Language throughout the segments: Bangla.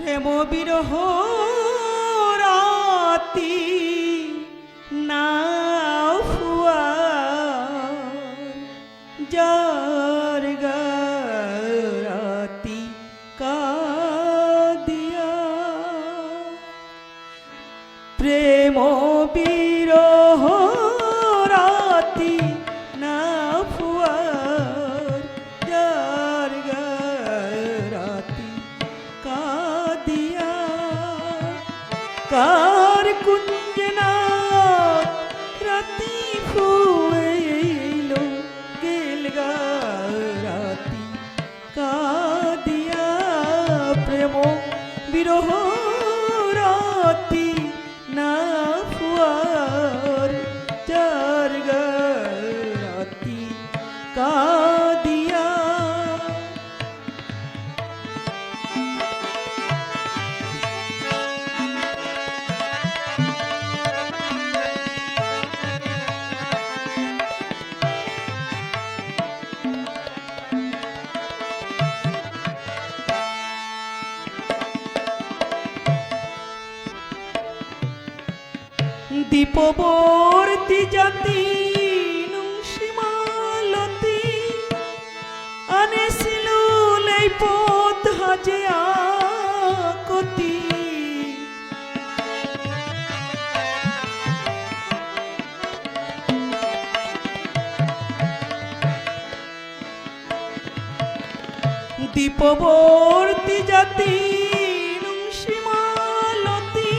প্রেম বিরহ রাতি না ফুয়া যার রাতি কাদিয়া প্রেম বিরহ রাতি না ফুয়ার যার রাতি কাদিয়া কার কুঞ্জনা রাতি ফুয়েল গেল রাতি কাদিয়া প্রেম বিরহ রাতি না ফুয়ার যার রাতি কাদিয়া দীপবর্তী জাতি সীমালতি আনেছিল এই পথ হাজে আকতি দীপবর্তী জাতি সীমালতি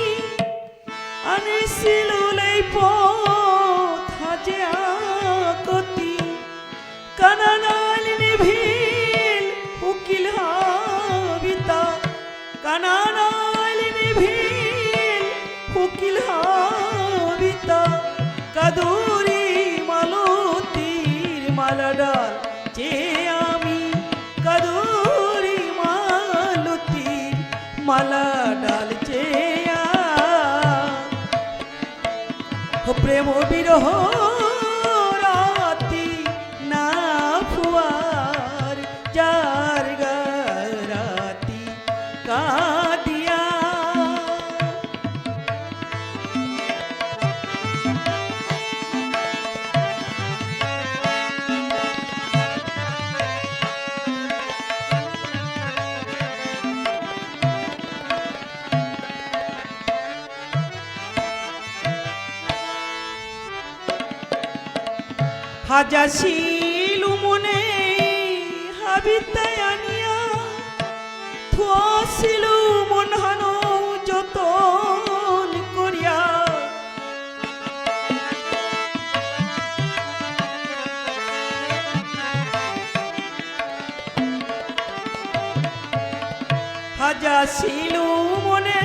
আনেছিল এই পথ হাজে আকতি কানানাল নিভিল উকিল হাবিতা কানানাল নিভিল উকিল হাবিতা কাদুরি মালতীর মালাডাল যে আমি কাদুরি মালতীর মালাডাল যে প্রেম বিরহ রাতি না ফুয়ার যার রাতি কাদিয়া হাজাশিলু মনে হাবিতায় আনিয়া থুয়াশিলু মন হানো যতন করিয়া হাজাশিলু মনে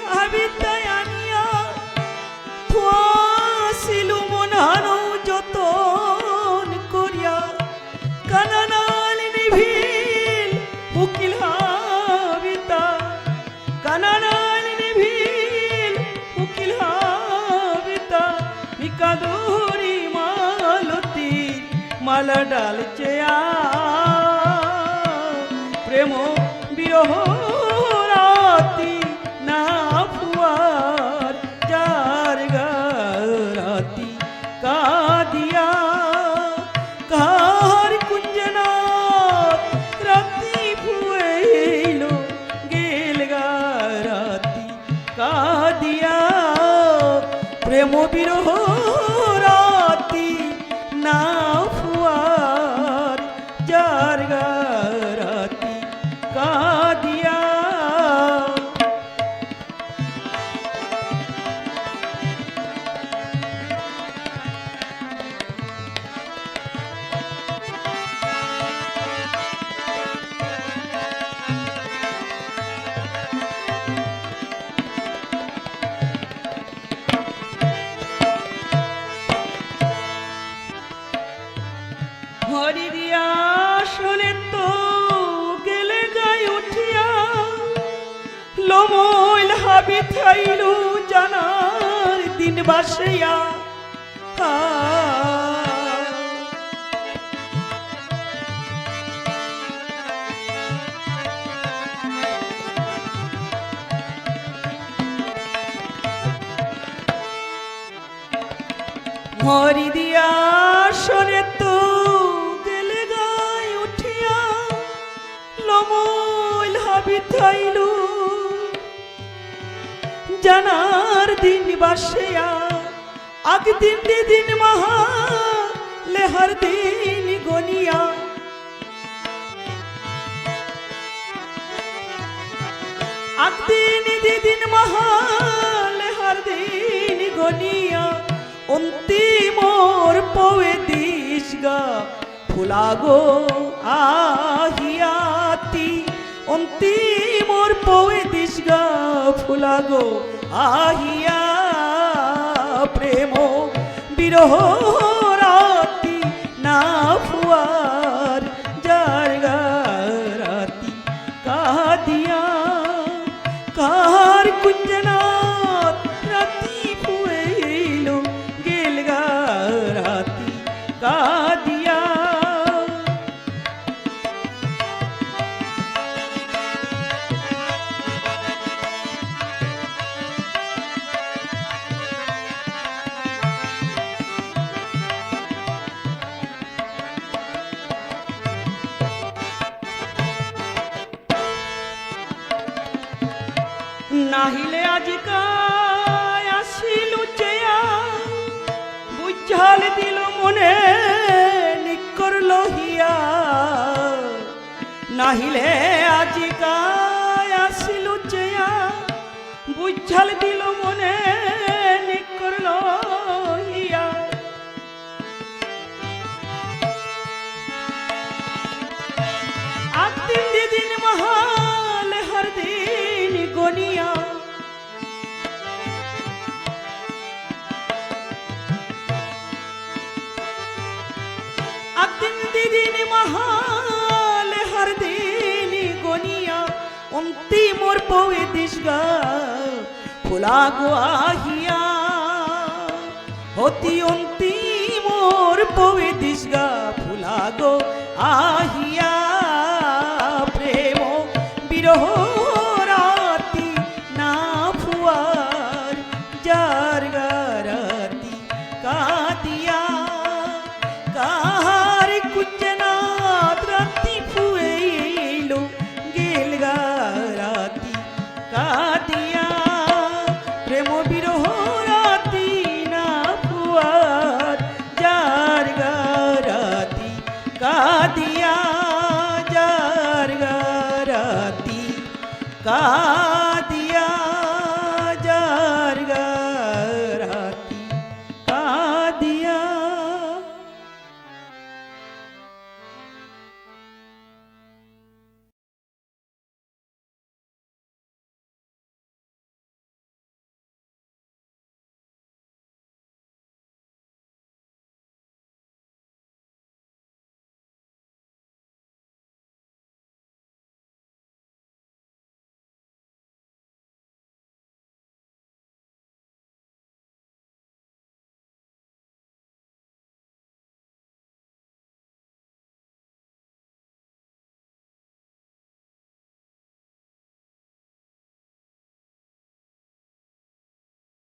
হাবিতায় আনিয়া থুয়াশিলু মন হানো যতন করিয়া কানানাল নিভিল উকিল হাবিতা কানানাল নিভিল উকিল হাবিতা কাদুরি মালতী মালা ডাল চেয়া প্রেম বিরহ রাতি না ফুয়ার যার রাতি কাদিয়া কার কুঞ্জনা রাতি ফুয়েল গেল রাতি কাদিয়া প্রেম বিরহ রাতি না ফুয়ার যার রাতি কাদিয়া হরিয়া শোনে তো গেলে গায়ে উঠিয়া লোমইল হাবি থাইলু জানার দিন বাসিয়া হরি দিয়া শোনে তো গেলে গায় উঠিয়া লমল হাবি থাইলু জানার দিন বাসিয়া আগ দিন দিন মহা লেহার দিন গনিয়া আগ দিন দিন মহা লেহার দিন গনিয়া অন্তিমোর পবে দিস গা ফুলাগো আহিয়াতি অন্তিমোর পবে দিস গা ফুলাগো আহিয়া প্রেম বিরহ রাতি না ফুয়ার জারগা রাতি কাদিয়া কার কুঞ্জনাথ রাতি ফুয়েল গেল গা রাতি কাদিয়া নাহিলে আজকায় আসিলু চেয়া বুঝাল দিল মনে নিকর লহিয়া নাহিলে আজকায় আসিলু চেয়া বুঝাল দিল মনে নিকর লহিয়া আগ দিন দিন মহাল হর দিন গনিয়া আগ দিন দিন মহাল হর দিন গনিয়া অন্তিমোর পবে দিস গা ফুলা গো আহিয়া হতি অন্তিম